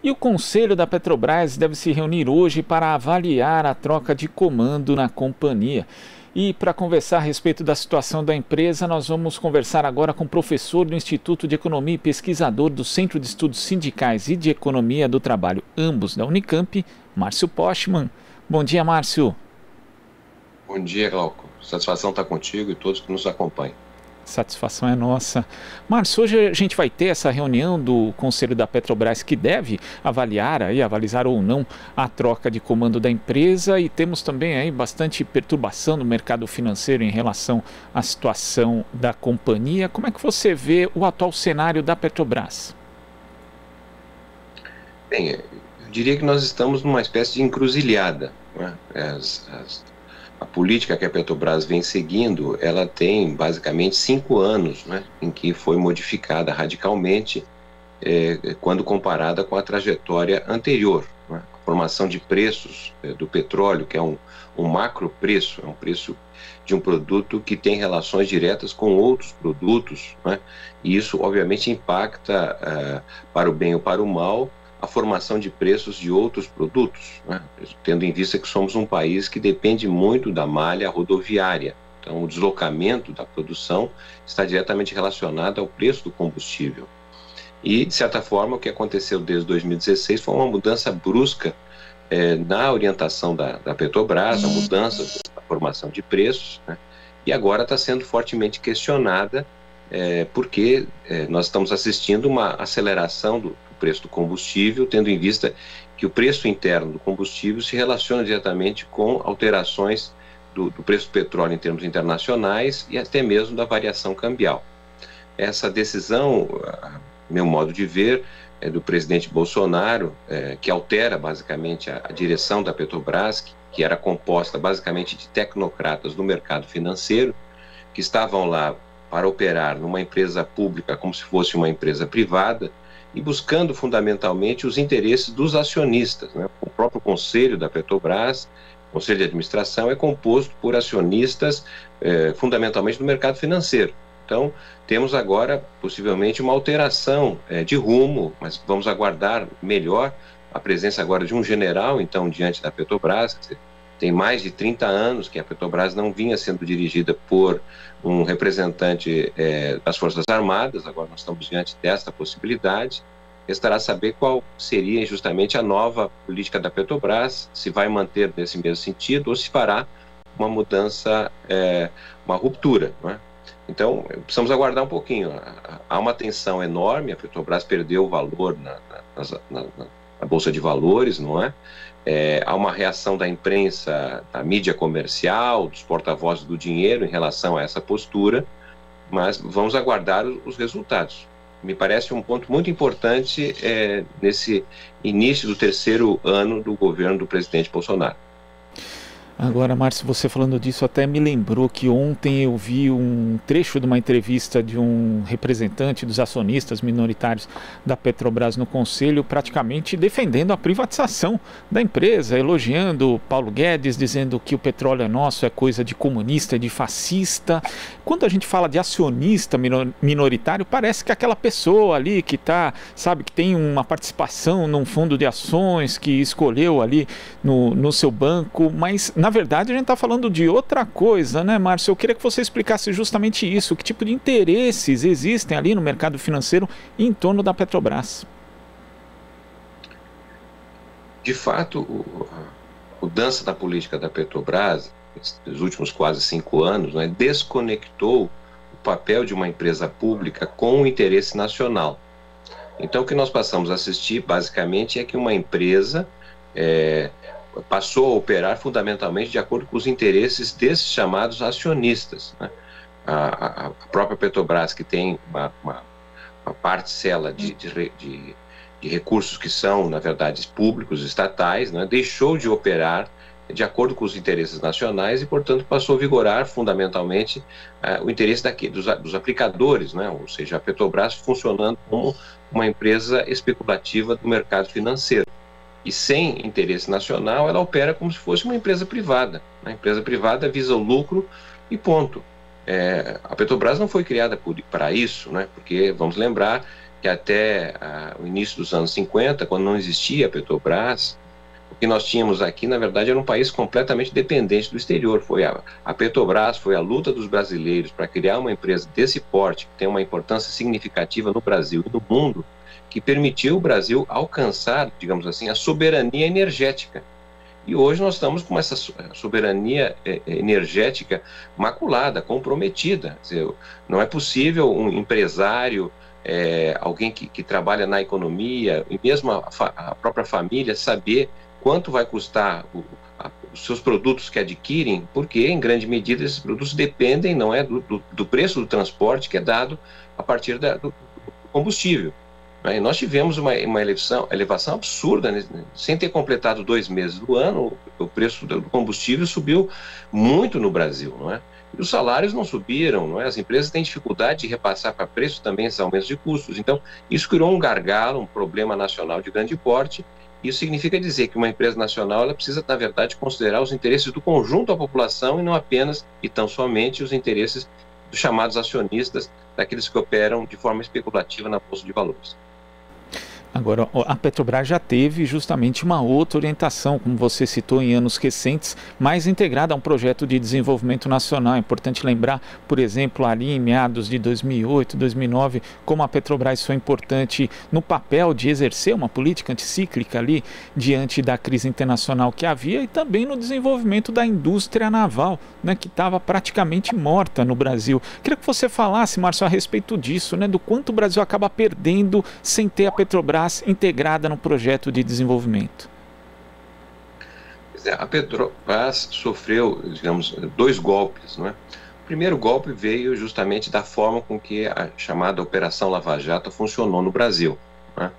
E o Conselho da Petrobras deve se reunir hoje para avaliar a troca de comando na companhia. E para conversar a respeito da situação da empresa, nós vamos conversar agora com o professor do Instituto de Economia e pesquisador do Centro de Estudos Sindicais e de Economia do Trabalho, ambos da Unicamp, Márcio Postman. Bom dia, Márcio. Bom dia, Glauco. Satisfação estar contigo e todos que nos acompanham. Satisfação é nossa. Márcio, hoje a gente vai ter essa reunião do Conselho da Petrobras que deve avalizar ou não a troca de comando da empresa, e temos também aí bastante perturbação no mercado financeiro em relação à situação da companhia. Como é que você vê o atual cenário da Petrobras? Bem, eu diria que nós estamos numa espécie de encruzilhada, né? A política que a Petrobras vem seguindo, ela tem basicamente 5 anos, né, em que foi modificada radicalmente quando comparada com a trajetória anterior, né? A formação de preços do petróleo, que é um macro preço, é um preço de um produto que tem relações diretas com outros produtos, né? E isso obviamente impacta para o bem ou para o mal a formação de preços de outros produtos, né? Tendo em vista que somos um país que depende muito da malha rodoviária. Então, o deslocamento da produção está diretamente relacionado ao preço do combustível. E, de certa forma, o que aconteceu desde 2016 foi uma mudança brusca na orientação da Petrobras, a mudança da formação de preços, né? E agora está sendo fortemente questionada porque nós estamos assistindo uma aceleração do preço do combustível, tendo em vista que o preço interno do combustível se relaciona diretamente com alterações do preço do petróleo em termos internacionais e até mesmo da variação cambial. Essa decisão, meu modo de ver, é do presidente Bolsonaro, que altera basicamente a direção da Petrobras, que era composta basicamente de tecnocratas do mercado financeiro, que estavam lá para operar numa empresa pública como se fosse uma empresa privada, e buscando fundamentalmente os interesses dos acionistas, né? O próprio conselho da Petrobras, o conselho de administração, é composto por acionistas fundamentalmente do mercado financeiro. Então, temos agora possivelmente uma alteração de rumo, mas vamos aguardar melhor a presença agora de um general, então, diante da Petrobras. Tem mais de 30 anos que a Petrobras não vinha sendo dirigida por um representante das Forças Armadas. Agora nós estamos diante desta possibilidade. Restará saber qual seria justamente a nova política da Petrobras, se vai manter nesse mesmo sentido ou se fará uma mudança, uma ruptura, não é? Então, precisamos aguardar um pouquinho. Há uma tensão enorme, a Petrobras perdeu o valor na Bolsa de Valores, não é? Há uma reação da imprensa, da mídia comercial, dos porta-vozes do dinheiro em relação a essa postura, mas vamos aguardar os resultados. Me parece um ponto muito importante nesse início do 3º ano do governo do presidente Bolsonaro. Agora, Márcio, você falando disso até me lembrou que ontem eu vi um trecho de uma entrevista de um representante dos acionistas minoritários da Petrobras no Conselho, praticamente defendendo a privatização da empresa, elogiando Paulo Guedes, dizendo que o petróleo é nosso, é coisa de comunista, de fascista. Quando a gente fala de acionista minoritário, parece que aquela pessoa ali que que tem uma participação num fundo de ações, que escolheu ali no seu banco, mas na verdade, a gente está falando de outra coisa, né, Márcio? Eu queria que você explicasse justamente isso. Que tipo de interesses existem ali no mercado financeiro em torno da Petrobras? De fato, a mudança da política da Petrobras, nos últimos quase 5 anos, né, desconectou o papel de uma empresa pública com o interesse nacional. Então, o que nós passamos a assistir, basicamente, é que uma empresa passou a operar fundamentalmente de acordo com os interesses desses chamados acionistas, né? A própria Petrobras, que tem uma parcela de recursos que são, na verdade, públicos, estatais, né? Deixou de operar de acordo com os interesses nacionais e, portanto, passou a vigorar fundamentalmente o interesse dos aplicadores, né? Ou seja, a Petrobras funcionando como uma empresa especulativa do mercado financeiro. E sem interesse nacional, ela opera como se fosse uma empresa privada. A empresa privada visa o lucro e ponto. A Petrobras não foi criada para isso, né? Porque vamos lembrar que até o início dos anos 50, quando não existia a Petrobras, o que nós tínhamos aqui, na verdade, era um país completamente dependente do exterior. Foi a Petrobras, foi a luta dos brasileiros para criar uma empresa desse porte, que tem uma importância significativa no Brasil e no mundo, que permitiu o Brasil alcançar, digamos assim, a soberania energética. E hoje nós estamos com essa soberania energética maculada, comprometida. Quer dizer, não é possível um empresário, alguém que trabalha na economia, e mesmo a própria família, saber quanto vai custar os seus produtos que adquirem, porque, em grande medida, esses produtos dependem, não é, do preço do transporte que é dado a partir do combustível. E nós tivemos uma elevação absurda, né? Sem ter completado 2 meses do ano, o preço do combustível subiu muito no Brasil, não é? E os salários não subiram, não é? As empresas têm dificuldade de repassar para preço também esses aumentos de custos. Então, isso criou um gargalo, um problema nacional de grande porte. Isso significa dizer que uma empresa nacional ela precisa, na verdade, considerar os interesses do conjunto da população e não apenas e tão somente os interesses dos chamados acionistas, daqueles que operam de forma especulativa na Bolsa de Valores. Agora, a Petrobras já teve justamente uma outra orientação, como você citou, em anos recentes, mais integrada a um projeto de desenvolvimento nacional. É importante lembrar, por exemplo, ali em meados de 2008, 2009, como a Petrobras foi importante no papel de exercer uma política anticíclica ali, diante da crise internacional que havia, e também no desenvolvimento da indústria naval, né, que estava praticamente morta no Brasil. Queria que você falasse, Márcio, a respeito disso, né, do quanto o Brasil acaba perdendo sem ter a Petrobras integrada no projeto de desenvolvimento. A Petrobras sofreu, digamos, 2 golpes, não é? O primeiro golpe veio justamente da forma com que a chamada Operação Lava Jato funcionou no Brasil, não é?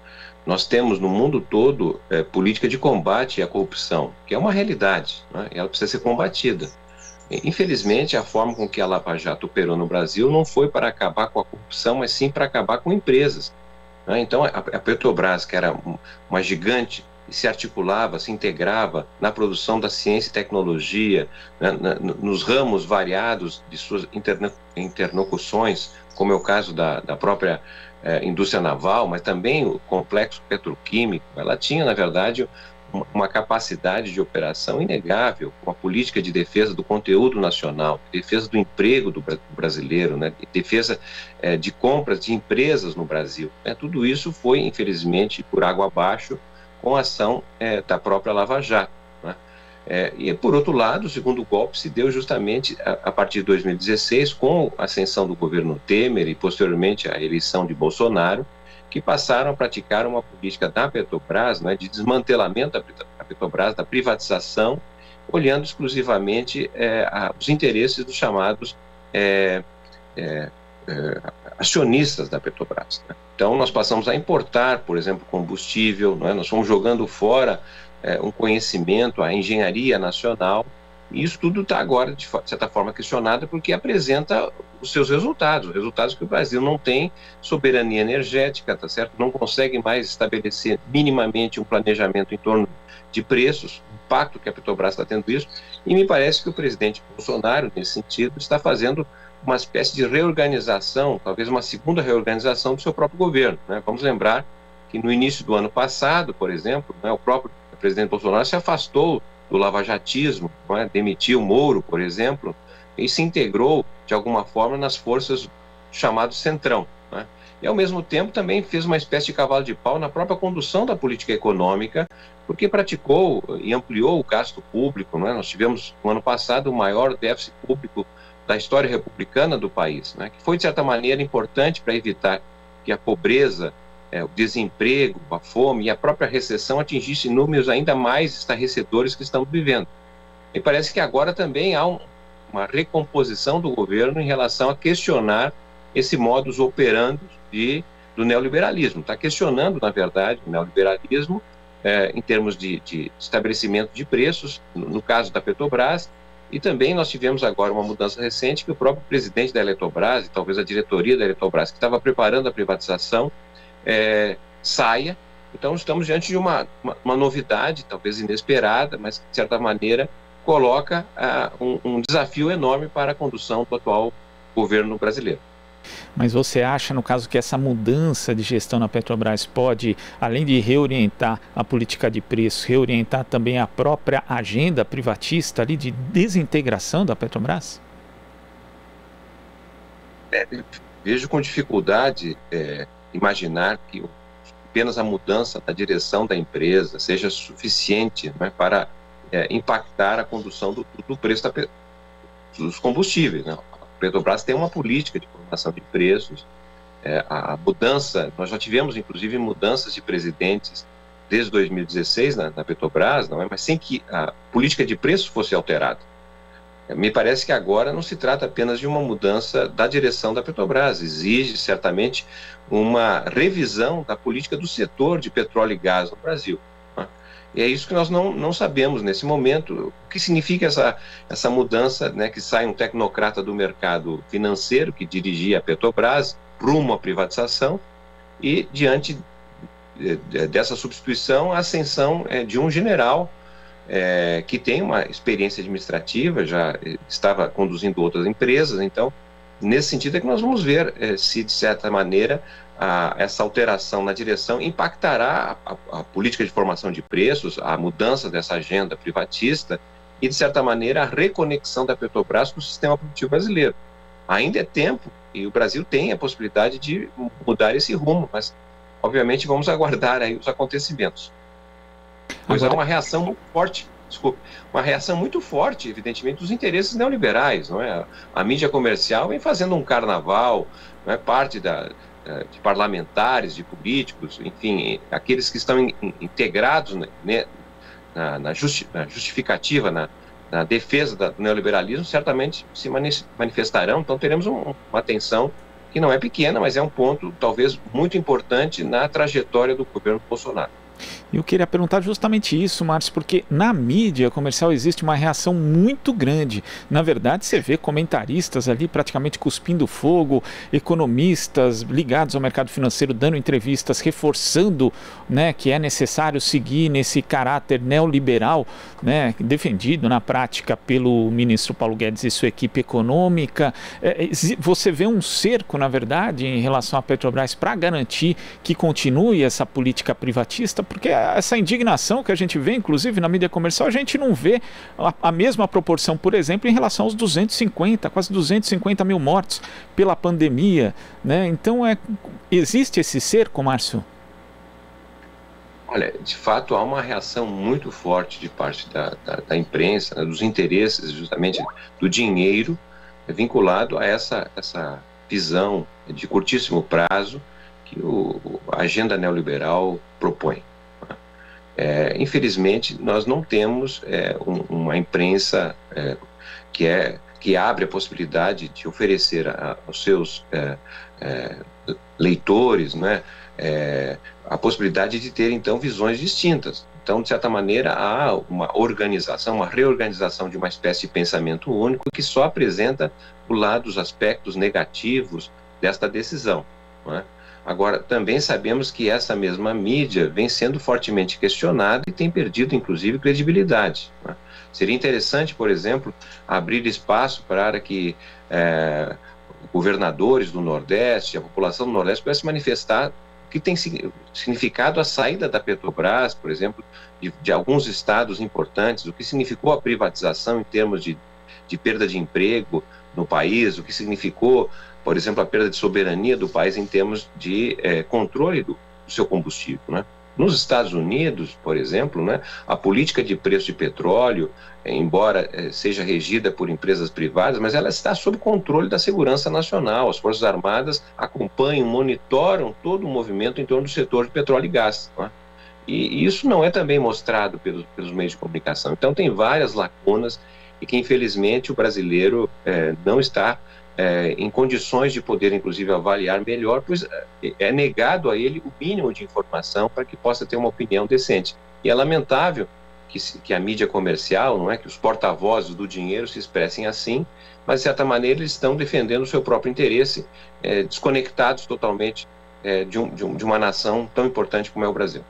Nós temos no mundo todo política de combate à corrupção, que é uma realidade, não é? E ela precisa ser combatida. Infelizmente, a forma com que a Lava Jato operou no Brasil não foi para acabar com a corrupção, mas sim para acabar com empresas. Então, a Petrobras, que era uma gigante, se articulava, se integrava na produção da ciência e tecnologia, né, nos ramos variados de suas interlocuções, como é o caso da própria indústria naval, mas também o complexo petroquímico. Ela tinha, na verdade, uma capacidade de operação inegável, uma política de defesa do conteúdo nacional, de defesa do emprego do brasileiro, né, de defesa de compras de empresas no Brasil. Tudo isso foi, infelizmente, por água abaixo com a ação da própria Lava Jato, né? E, por outro lado, o segundo golpe se deu justamente a partir de 2016, com a ascensão do governo Temer e, posteriormente, a eleição de Bolsonaro, que passaram a praticar uma política da Petrobras, né, de desmantelamento da Petrobras, da privatização, olhando exclusivamente os interesses dos chamados acionistas da Petrobras, né? Então, nós passamos a importar, por exemplo, combustível, né? Nós fomos jogando fora um conhecimento, a engenharia nacional, e isso tudo está agora, de certa forma, questionado, porque apresenta os seus resultados que o Brasil não tem soberania energética, tá certo? Não consegue mais estabelecer minimamente um planejamento em torno de preços, o impacto que a Petrobras está tendo isso, e me parece que o presidente Bolsonaro, nesse sentido, está fazendo uma espécie de reorganização, talvez uma segunda reorganização do seu próprio governo, né? Vamos lembrar que no início do ano passado, por exemplo, né, o próprio presidente Bolsonaro se afastou do lavajatismo, né, demitiu Moro, por exemplo, e se integrou, de alguma forma, nas forças chamado Centrão, né? E, ao mesmo tempo, também fez uma espécie de cavalo de pau na própria condução da política econômica, porque praticou e ampliou o gasto público, né? Nós tivemos, no ano passado, o maior déficit público da história republicana do país, né? Que foi, de certa maneira, importante para evitar que a pobreza, o desemprego, a fome e a própria recessão atingissem números ainda mais estarrecedores que estamos vivendo. E parece que agora também há uma recomposição do governo em relação a questionar esse modus operandi do neoliberalismo. Está questionando, na verdade, o neoliberalismo em termos de estabelecimento de preços, no caso da Petrobras, e também nós tivemos agora uma mudança recente que o próprio presidente da Eletrobras, e talvez a diretoria da Eletrobras, que estava preparando a privatização, saia. Então estamos diante de uma novidade, talvez inesperada, mas que de certa maneira coloca um desafio enorme para a condução do atual governo brasileiro. Mas você acha, no caso, que essa mudança de gestão na Petrobras pode, além de reorientar a política de preço, reorientar também a própria agenda privatista ali de desintegração da Petrobras? Vejo com dificuldade imaginar que apenas a mudança da direção da empresa seja suficiente, né, para impactar a condução do preço dos combustíveis, né? A Petrobras tem uma política de formação de preços, a mudança, nós já tivemos inclusive mudanças de presidentes desde 2016 na Petrobras, não é? Mas sem que a política de preço fosse alterada. Me parece que agora não se trata apenas de uma mudança da direção da Petrobras, exige certamente uma revisão da política do setor de petróleo e gás no Brasil. E é isso que nós não sabemos nesse momento. O que significa essa mudança, né, que sai um tecnocrata do mercado financeiro que dirigia a Petrobras rumo à privatização e, diante dessa substituição, a ascensão de um general que tem uma experiência administrativa, já estava conduzindo outras empresas. Então, nesse sentido é que nós vamos ver se, de certa maneira, essa alteração na direção impactará a política de formação de preços, a mudança dessa agenda privatista e, de certa maneira, a reconexão da Petrobras com o sistema produtivo brasileiro. Ainda é tempo e o Brasil tem a possibilidade de mudar esse rumo, mas, obviamente, vamos aguardar aí os acontecimentos. Pois há uma reação muito forte, uma reação muito forte, evidentemente, dos interesses neoliberais, não é? A mídia comercial vem fazendo um carnaval, não é? Parte de parlamentares, de políticos, enfim, aqueles que estão integrados, né, na justificativa, na defesa do neoliberalismo, certamente se manifestarão. Então teremos uma tensão que não é pequena, mas é um ponto talvez muito importante na trajetória do governo Bolsonaro. Eu queria perguntar justamente isso, Márcio, porque na mídia comercial existe uma reação muito grande. Na verdade, você vê comentaristas ali praticamente cuspindo fogo, economistas ligados ao mercado financeiro dando entrevistas, reforçando, né, que é necessário seguir nesse caráter neoliberal, né, defendido na prática pelo ministro Paulo Guedes e sua equipe econômica. Você vê um cerco, na verdade, em relação à Petrobras para garantir que continue essa política privatista? Porque essa indignação que a gente vê, inclusive na mídia comercial, a gente não vê a mesma proporção, por exemplo, em relação aos quase 250 mil mortos pela pandemia, né? Então, existe esse cerco, Márcio? Olha, de fato há uma reação muito forte de parte da imprensa, né, dos interesses justamente do dinheiro vinculado a essa visão de curtíssimo prazo que a agenda neoliberal propõe. Infelizmente, nós não temos uma imprensa que abre a possibilidade de oferecer aos seus leitores, né, a possibilidade de ter, então, visões distintas. Então, de certa maneira, há uma reorganização de uma espécie de pensamento único que só apresenta os aspectos negativos desta decisão, não é? Agora, também sabemos que essa mesma mídia vem sendo fortemente questionada e tem perdido, inclusive, credibilidade, né? Seria interessante, por exemplo, abrir espaço para que governadores do Nordeste, a população do Nordeste pudesse manifestar o que tem significado a saída da Petrobras, por exemplo, de alguns estados importantes, o que significou a privatização em termos de perda de emprego no país, o que significou, por exemplo, a perda de soberania do país em termos de controle do seu combustível, né? Nos Estados Unidos, por exemplo, né, a política de preço de petróleo, embora seja regida por empresas privadas, mas ela está sob controle da segurança nacional. As Forças Armadas acompanham, monitoram todo o movimento em torno do setor de petróleo e gás, né? E isso não é também mostrado pelos meios de comunicação. Então tem várias lacunas e que, infelizmente, o brasileiro não está em condições de poder, inclusive, avaliar melhor, pois é negado a ele o mínimo de informação para que possa ter uma opinião decente. E é lamentável que a mídia comercial, não é, que os porta-vozes do dinheiro se expressem assim, mas, de certa maneira, eles estão defendendo o seu próprio interesse, desconectados totalmente de uma nação tão importante como é o Brasil.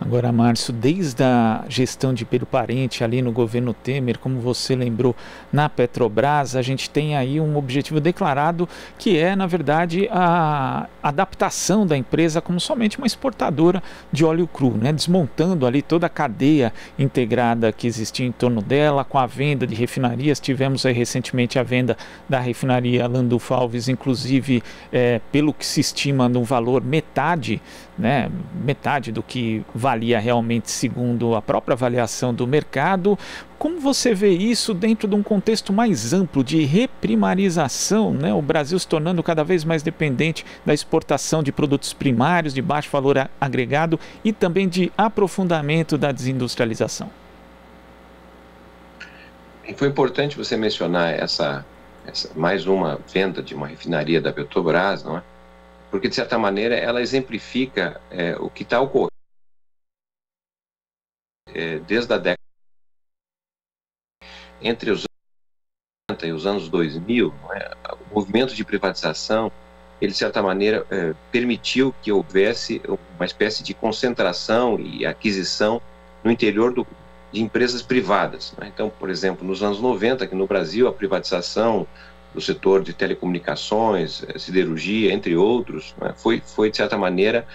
Agora, Márcio, desde a gestão de Pedro Parente ali no governo Temer, como você lembrou, na Petrobras, a gente tem aí um objetivo declarado que é, na verdade, a adaptação da empresa como somente uma exportadora de óleo cru, né? Desmontando ali toda a cadeia integrada que existia em torno dela, com a venda de refinarias. Tivemos aí recentemente a venda da refinaria Landulfo Alves, inclusive, pelo que se estima no valor metade, né? Metade do que valia realmente segundo a própria avaliação do mercado. Como você vê isso dentro de um contexto mais amplo de reprimarização, né? O Brasil se tornando cada vez mais dependente da exportação de produtos primários de baixo valor agregado e também de aprofundamento da desindustrialização? Foi importante você mencionar essa mais uma venda de uma refinaria da Petrobras, não é? Porque, de certa maneira, ela exemplifica o que está ocorrendo desde a década entre os anos 90 e os anos 2000, o movimento de privatização, ele de certa maneira permitiu que houvesse uma espécie de concentração e aquisição no interior de empresas privadas. Então, por exemplo, nos anos 90, aqui no Brasil, a privatização do setor de telecomunicações, siderurgia, entre outros, foi de certa maneira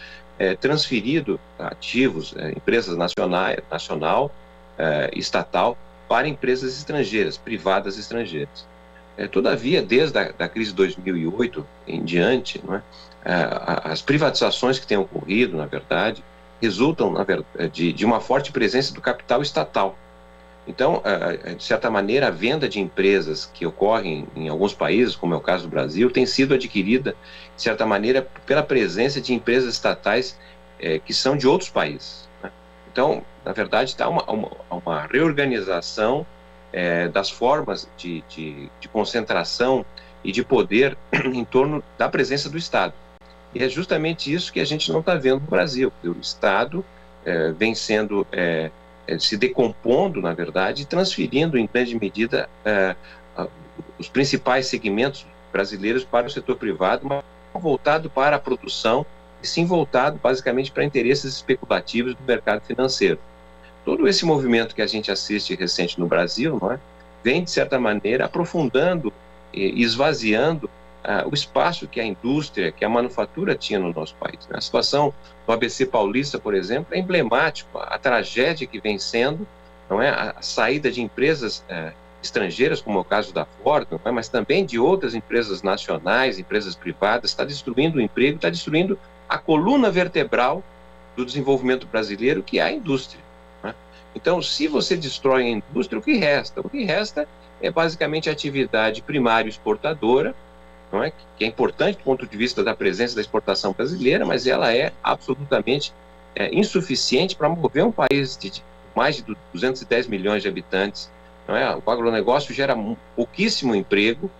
transferido ativos, empresas nacional, estatal, para empresas estrangeiras, privadas estrangeiras. Todavia, desde a crise de 2008 em diante, as privatizações que têm ocorrido, na verdade, resultam de uma forte presença do capital estatal. Então, de certa maneira, a venda de empresas que ocorrem em alguns países, como é o caso do Brasil, tem sido adquirida, de certa maneira, pela presença de empresas estatais que são de outros países. Então, na verdade, está uma reorganização das formas de concentração e de poder em torno da presença do Estado. E é justamente isso que a gente não está vendo no Brasil. O Estado vem sendo... se decompondo, na verdade, e transferindo em grande medida os principais segmentos brasileiros para o setor privado, mas não voltado para a produção, e sim voltado basicamente para interesses especulativos do mercado financeiro. Todo esse movimento que a gente assiste recente no Brasil, vem, de certa maneira, aprofundando e esvaziando o espaço que a indústria, que a manufatura tinha no nosso país. A situação do ABC Paulista, por exemplo, é emblemática. A tragédia que vem sendo, a saída de empresas estrangeiras, como é o caso da Ford, mas também de outras empresas nacionais, empresas privadas, está destruindo o emprego, está destruindo a coluna vertebral do desenvolvimento brasileiro, que é a indústria. Então, se você destrói a indústria, o que resta? O que resta é basicamente a atividade primária exportadora, que é importante do ponto de vista da presença da exportação brasileira, mas ela é absolutamente insuficiente para mover um país de mais de 210 milhões de habitantes. O agronegócio gera pouquíssimo emprego.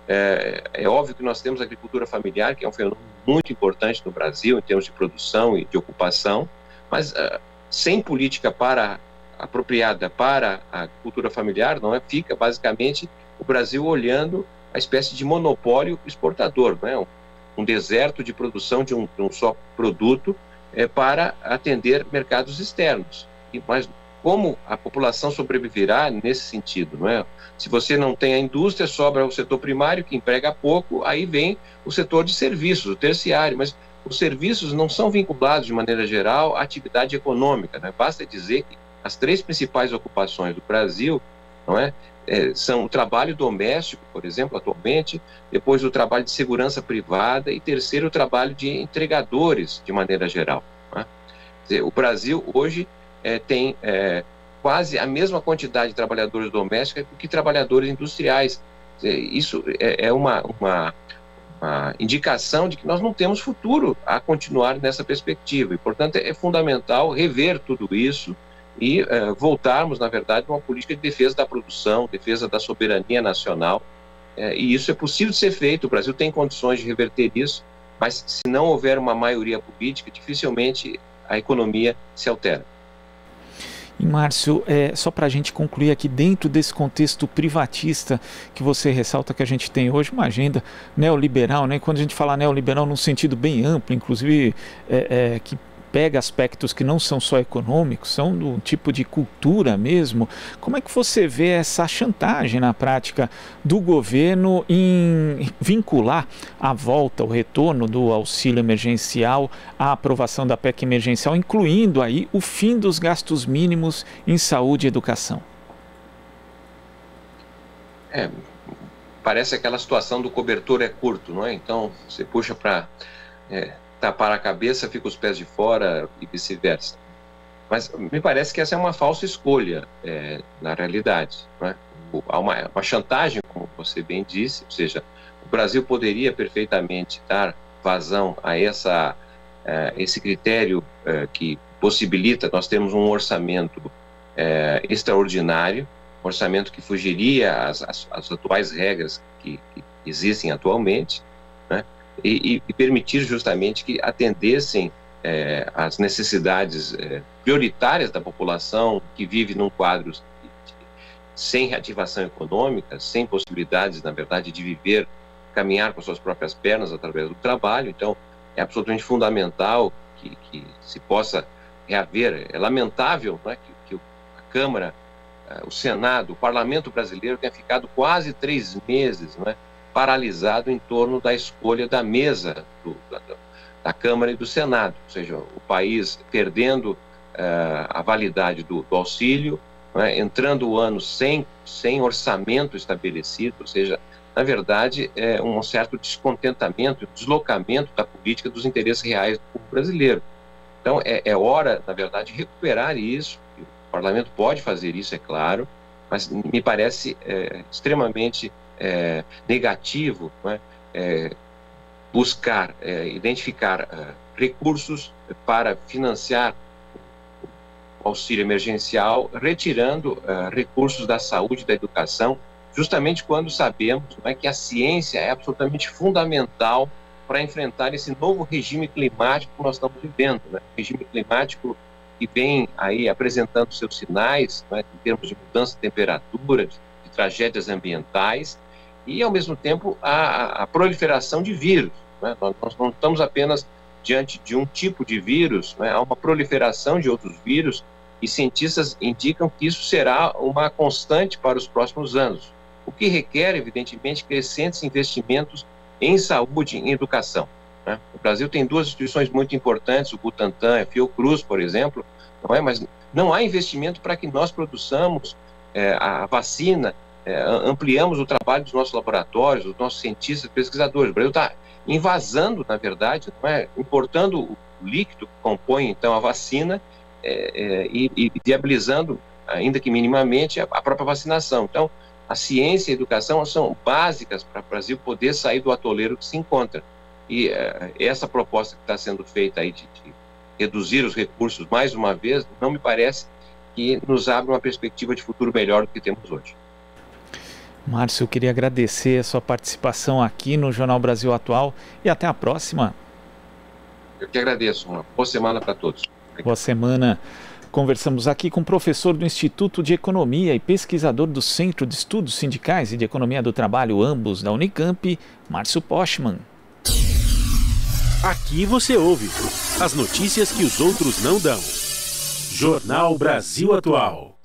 É óbvio que nós temos a agricultura familiar, que é um fenômeno muito importante no Brasil, em termos de produção e de ocupação, mas sem política apropriada para a agricultura familiar, fica basicamente o Brasil olhando a espécie de monopólio exportador, um deserto de produção de um só produto para atender mercados externos. Mas como a população sobreviverá nesse sentido? Se você não tem a indústria, sobra o setor primário, que emprega pouco, aí vem o setor de serviços, o terciário, mas os serviços não são vinculados, de maneira geral, à atividade econômica. Basta dizer que as três principais ocupações do Brasil, são o trabalho doméstico, por exemplo, atualmente, depois o trabalho de segurança privada e terceiro o trabalho de entregadores, de maneira geral. O Brasil hoje tem quase a mesma quantidade de trabalhadores domésticos que trabalhadores industriais. Isso é uma indicação de que nós não temos futuro a continuar nessa perspectiva e, portanto, é fundamental rever tudo isso e voltarmos, na verdade, a uma política de defesa da produção, defesa da soberania nacional, e isso é possível de ser feito. O Brasil tem condições de reverter isso, mas se não houver uma maioria política, dificilmente a economia se altera. E, Márcio, só para a gente concluir aqui, dentro desse contexto privatista que você ressalta que a gente tem hoje, uma agenda neoliberal, quando a gente fala neoliberal num sentido bem amplo, inclusive que pega aspectos que não são só econômicos, são do tipo de cultura mesmo. Como é que você vê essa chantagem na prática do governo em vincular a volta, o retorno do auxílio emergencial à aprovação da PEC emergencial, incluindo aí o fim dos gastos mínimos em saúde e educação? Parece aquela situação do cobertor é curto, não é? Então, você puxa para tapar a cabeça, fica os pés de fora e vice-versa. Mas me parece que essa é uma falsa escolha, na realidade, não é? Há uma chantagem, como você bem disse, ou seja, o Brasil poderia perfeitamente dar vazão a esse critério que possibilita, nós temos um orçamento extraordinário, orçamento que fugiria às atuais regras que existem atualmente, né? E permitir justamente que atendessem às necessidades prioritárias da população que vive num quadro sem reativação econômica, sem possibilidades, na verdade, de viver, caminhar com suas próprias pernas através do trabalho. Então, é absolutamente fundamental que se possa reaver. É lamentável, né, que a Câmara, o Senado, o Parlamento brasileiro tenha ficado quase 3 meses, né, paralisado em torno da escolha da mesa da Câmara e do Senado, ou seja, o país perdendo a validade do auxílio, né, entrando o ano sem orçamento estabelecido, ou seja, na verdade, um certo descontentamento, deslocamento da política dos interesses reais do povo brasileiro. Então, é hora, na verdade, de recuperar isso. O Parlamento pode fazer isso, é claro, mas me parece extremamente negativo, né, buscar, identificar recursos para financiar o auxílio emergencial, retirando recursos da saúde e da educação, justamente quando sabemos, né, que a ciência é absolutamente fundamental para enfrentar esse novo regime climático que nós estamos vivendo, né? Regime climático que vem aí apresentando seus sinais, né, em termos de mudança de temperatura, de tragédias ambientais e, ao mesmo tempo, a proliferação de vírus, né? Nós não estamos apenas diante de um tipo de vírus, né? Há uma proliferação de outros vírus e cientistas indicam que isso será uma constante para os próximos anos, o que requer, evidentemente, crescentes investimentos em saúde e em educação, né? O Brasil tem 2 instituições muito importantes, o Butantan e a Fiocruz, por exemplo, não é? Mas não há investimento para que nós produzamos a vacina, ampliamos o trabalho dos nossos laboratórios, dos nossos cientistas, pesquisadores. O Brasil está invasando, na verdade, não é? Importando o líquido que compõe, então, a vacina e viabilizando, ainda que minimamente, a própria vacinação. Então, a ciência e a educação são básicas para o Brasil poder sair do atoleiro que se encontra. E essa proposta que está sendo feita aí de reduzir os recursos mais uma vez, não me parece que nos abre uma perspectiva de futuro melhor do que temos hoje. Márcio, eu queria agradecer a sua participação aqui no Jornal Brasil Atual e até a próxima. Eu que agradeço. Uma boa semana para todos. Boa semana. Conversamos aqui com o professor do Instituto de Economia e pesquisador do Centro de Estudos Sindicais e de Economia do Trabalho, ambos da Unicamp, Márcio Postman. Aqui você ouve as notícias que os outros não dão. Jornal Brasil Atual.